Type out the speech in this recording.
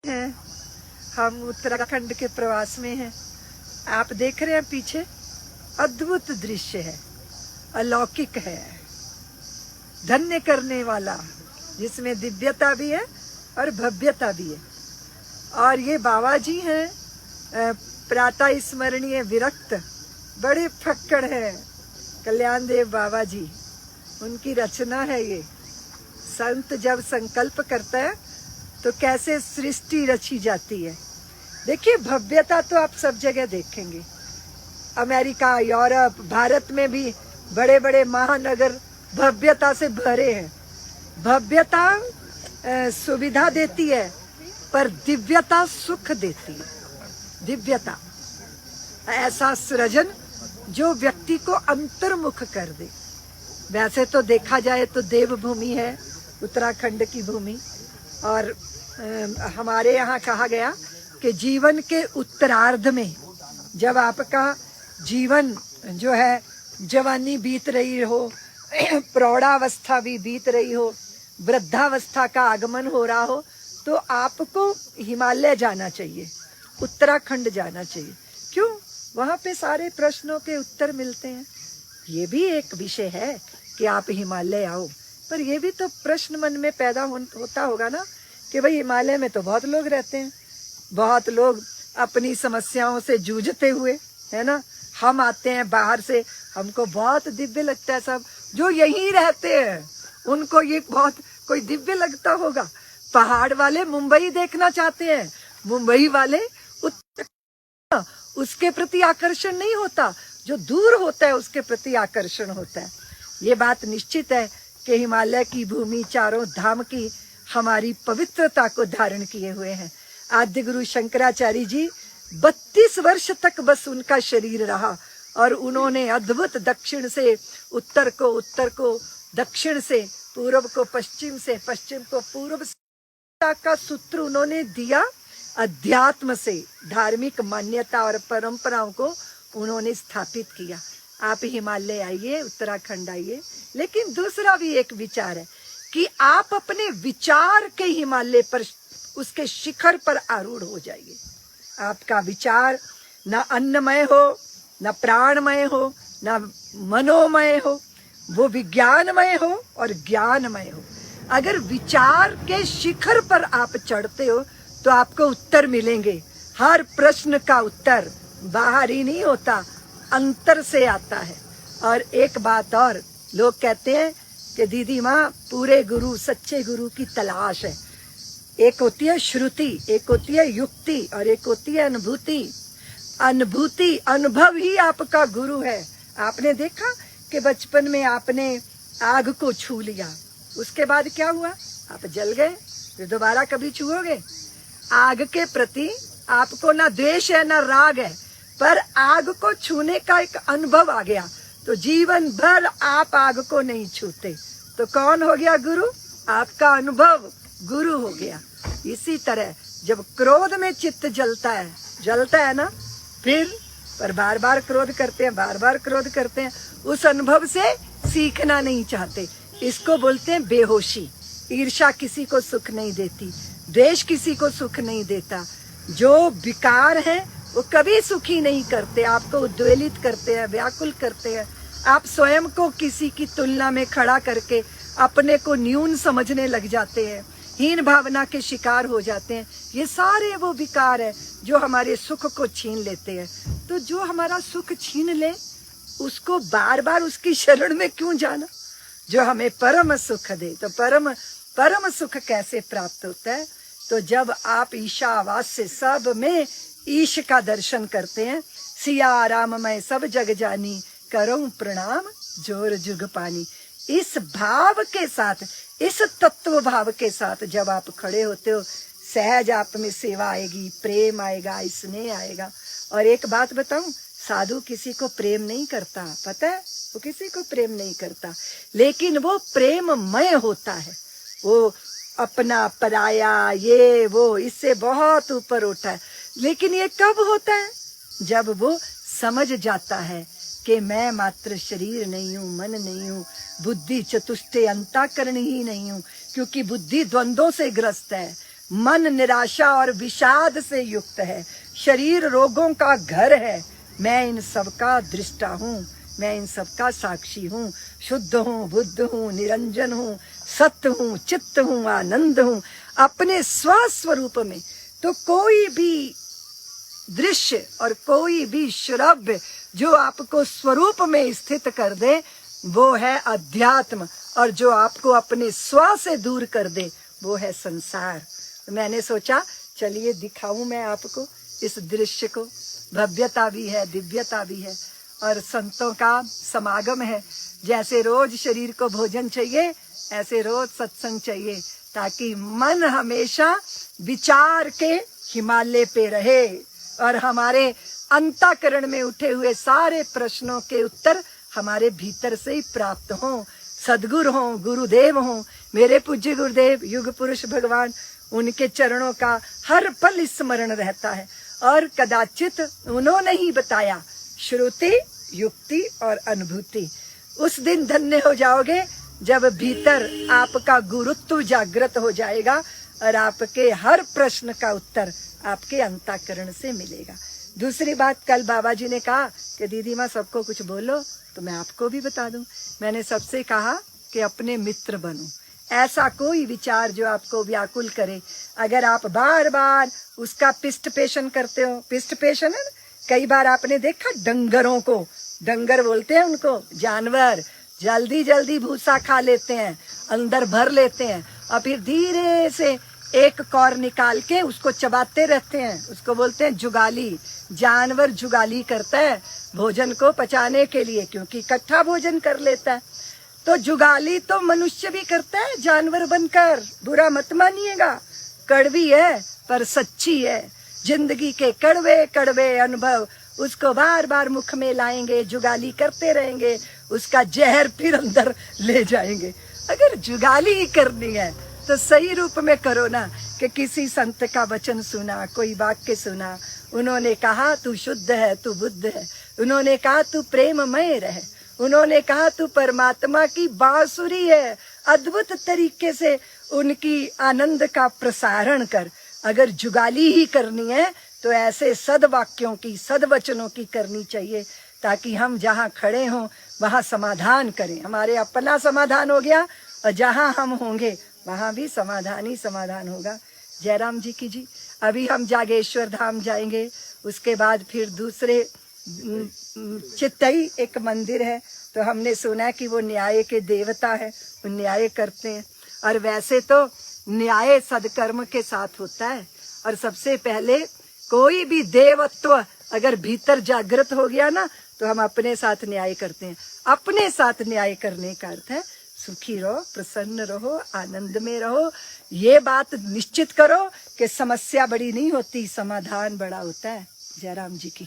हैं। हम उत्तराखंड के प्रवास में हैं। आप देख रहे हैं पीछे अद्भुत दृश्य है, अलौकिक है, धन्य करने वाला, जिसमें दिव्यता भी है और भव्यता भी है। और ये बाबा जी हैं, प्रातः स्मरणीय विरक्त, बड़े फक्कड़ हैं, कल्याण देव बाबा जी, उनकी रचना है ये। संत जब संकल्प करता है तो कैसे सृष्टि रची जाती है। देखिए भव्यता तो आप सब जगह देखेंगे, अमेरिका, यूरोप, भारत में भी बड़े बड़े महानगर भव्यता से भरे हैं। भव्यता सुविधा देती है, पर दिव्यता सुख देती है। दिव्यता ऐसा सृजन जो व्यक्ति को अंतर्मुख कर दे। वैसे तो देखा जाए तो देवभूमि है उत्तराखंड की भूमि, और हमारे यहाँ कहा गया कि जीवन के उत्तरार्ध में, जब आपका जीवन जो है जवानी बीत रही हो, प्रौढ़ावस्था भी बीत रही हो, वृद्धावस्था का आगमन हो रहा हो, तो आपको हिमालय जाना चाहिए, उत्तराखंड जाना चाहिए। क्यों? वहाँ पे सारे प्रश्नों के उत्तर मिलते हैं। ये भी एक विषय है कि आप हिमालय आओ, पर ये भी तो प्रश्न मन में पैदा होता होगा ना कि भाई हिमालय में तो बहुत लोग रहते हैं, बहुत लोग अपनी समस्याओं से जूझते हुए, है ना। हम आते हैं बाहर से, हमको बहुत दिव्य लगता है। सब जो यहीं रहते हैं उनको ये बहुत कोई दिव्य लगता होगा। पहाड़ वाले मुंबई देखना चाहते हैं, मुंबई वाले उसके प्रति आकर्षण नहीं होता, जो दूर होता है उसके प्रति आकर्षण होता है। ये बात निश्चित है कि हिमालय की भूमि चारों धाम की हमारी पवित्रता को धारण किए हुए हैं। आद्य गुरु शंकराचार्य जी 32 वर्ष तक बस उनका शरीर रहा, और उन्होंने अद्भुत दक्षिण से उत्तर को, उत्तर को दक्षिण से, पूर्व को पश्चिम से, पश्चिम को पूर्व से का सूत्र उन्होंने दिया। अध्यात्म से धार्मिक मान्यता और परंपराओं को उन्होंने स्थापित किया। आप हिमालय आइए, उत्तराखंड आइए, लेकिन दूसरा भी एक विचार है कि आप अपने विचार के हिमालय पर, उसके शिखर पर आरूढ़ हो जाइए। आपका विचार न अन्नमय हो, न प्राणमय हो, न मनोमय हो, वो विज्ञानमय हो और ज्ञानमय हो। अगर विचार के शिखर पर आप चढ़ते हो तो आपको उत्तर मिलेंगे। हर प्रश्न का उत्तर बाहर ही नहीं होता, अंतर से आता है। और एक बात और, लोग कहते हैं कि दीदी माँ पूरे गुरु, सच्चे गुरु की तलाश है। एक होती है श्रुति, एक होती है युक्ति, और एक होती है अनुभूति। अनुभूति, अनुभव ही आपका गुरु है। आपने देखा कि बचपन में आपने आग को छू लिया, उसके बाद क्या हुआ? आप जल गए, फिर दोबारा कभी छुओगे? आग के प्रति आपको ना द्वेष है ना राग है, पर आग को छूने का एक अनुभव आ गया, तो जीवन भर आप आग को नहीं छूते। तो कौन हो गया गुरु? आपका अनुभव गुरु हो गया। इसी तरह जब क्रोध में चित्त जलता है ना, फिर पर बार बार क्रोध करते हैं, बार बार क्रोध करते हैं, उस अनुभव से सीखना नहीं चाहते। इसको बोलते हैं बेहोशी। ईर्ष्या किसी को सुख नहीं देती, द्वेष किसी को सुख नहीं देता। जो विकार है वो कभी सुखी नहीं करते, आपको उद्वेलित करते हैं, व्याकुल करते हैं। आप स्वयं को किसी की तुलना में खड़ा करके अपने को न्यून समझने लग जाते हैं, हीन भावना के शिकार हो जाते हैं। ये सारे वो विकार है जो हमारे सुख को छीन लेते हैं। तो जो हमारा सुख छीन ले, उसको बार बार उसकी शरण में क्यों जाना? जो हमें परम सुख दे। तो परम सुख कैसे प्राप्त होता है? तो जब आप ईशावास से सब में ईश का दर्शन करते हैं। सिया राम मैं सब जग जानी, करूं प्रणाम जोर जुग पानी। इस भाव के साथ, इस तत्व भाव के साथ जब आप खड़े होते हो, सहज आप में सेवा आएगी, प्रेम आएगा, स्नेह आएगा। और एक बात बताऊं, साधु किसी को प्रेम नहीं करता, पता है? वो किसी को प्रेम नहीं करता, लेकिन वो प्रेममय होता है। वो अपना पराया, ये वो, इससे बहुत ऊपर उठा है। लेकिन ये कब होता है? जब वो समझ जाता है कि मैं मात्र शरीर नहीं हूँ, मन नहीं हूँ, बुद्धि चतुष्टय अंतःकरण ही नहीं हूँ। क्योंकि बुद्धि द्वंद्वों से ग्रस्त है, मन निराशा और विषाद से युक्त है, शरीर रोगों का घर है, मैं इन सब का दृष्टा हूँ, मैं इन सब का साक्षी हूँ, शुद्ध हूँ, बुद्ध हूँ, निरंजन हूँ, सत्य हूँ, चित्त हूँ, आनंद हूँ अपने स्वस्वरूप में। तो कोई भी दृश्य और कोई भी श्रव्य जो आपको स्वरूप में स्थित कर दे वो है अध्यात्म, और जो आपको अपने स्व से दूर कर दे वो है संसार। तो मैंने सोचा चलिए दिखाऊं मैं आपको इस दृश्य को। भव्यता भी है, दिव्यता भी है, और संतों का समागम है। जैसे रोज शरीर को भोजन चाहिए ऐसे रोज सत्संग चाहिए, ताकि मन हमेशा विचार के हिमालय पे रहे और हमारे अंतःकरण में उठे हुए सारे प्रश्नों के उत्तर हमारे भीतर से ही प्राप्त हों। सद्गुरु हों, गुरुदेव हों, मेरे पूज्य गुरुदेव युग पुरुष भगवान, उनके चरणों का हर पल स्मरण रहता है। और कदाचित उन्होंने ही बताया श्रुति, युक्ति और अनुभूति। उस दिन धन्य हो जाओगे जब भीतर आपका गुरुत्व जागृत हो जाएगा और आपके हर प्रश्न का उत्तर आपके अंतःकरण से मिलेगा। दूसरी बात, कल बाबा जी ने कहा कि दीदी माँ सबको कुछ बोलो, तो मैं आपको भी बता दूं। मैंने सबसे कहा कि अपने मित्र बनो। ऐसा कोई विचार जो आपको व्याकुल करे, अगर आप बार बार उसका पिष्ट पेशन करते हो, पिष्ट पेशन है, कई बार आपने देखा डंगरों को, डंगर बोलते हैं उनको, जानवर जल्दी जल्दी भूसा खा लेते हैं, अंदर भर लेते हैं और फिर धीरे से एक कौर निकाल के उसको चबाते रहते हैं, उसको बोलते हैं जुगाली। जानवर जुगाली करता है भोजन को पचाने के लिए, क्योंकि इकट्ठा भोजन कर लेता है। तो जुगाली तो मनुष्य भी करता है जानवर बनकर, बुरा मत मानिएगा, कड़वी है पर सच्ची है। जिंदगी के कड़वे कड़वे अनुभव उसको बार बार मुख में लाएंगे, जुगाली करते रहेंगे, उसका जहर फिर अंदर ले जाएंगे। अगर जुगाली ही करनी है तो सही रूप में करो ना, कि किसी संत का वचन सुना, कोई वाक्य सुना, उन्होंने कहा तू शुद्ध है, तू बुद्ध है, उन्होंने कहा तू प्रेममय रहे, उन्होंने कहा तू परमात्मा की बांसुरी है, अद्भुत तरीके से उनकी आनंद का प्रसारण कर। अगर जुगाली ही करनी है तो ऐसे सदवाक्यों की, सदवचनों की करनी चाहिए, ताकि हम जहाँ खड़े हों वहाँ समाधान करें। हमारे अपना समाधान हो गया और जहाँ हम होंगे वहाँ भी समाधान ही समाधान होगा। जयराम जी की जी। अभी हम जागेश्वर धाम जाएंगे, उसके बाद फिर दूसरे चित्तई एक मंदिर है, तो हमने सुना कि वो न्याय के देवता है, वो न्याय करते हैं। और वैसे तो न्याय सदकर्म के साथ होता है, और सबसे पहले कोई भी देवत्व अगर भीतर जागृत हो गया ना तो हम अपने साथ न्याय करते हैं। अपने साथ न्याय करने का अर्थ है सुखी रहो, प्रसन्न रहो, आनंद में रहो। ये बात निश्चित करो कि समस्या बड़ी नहीं होती, समाधान बड़ा होता है। जयराम जी की।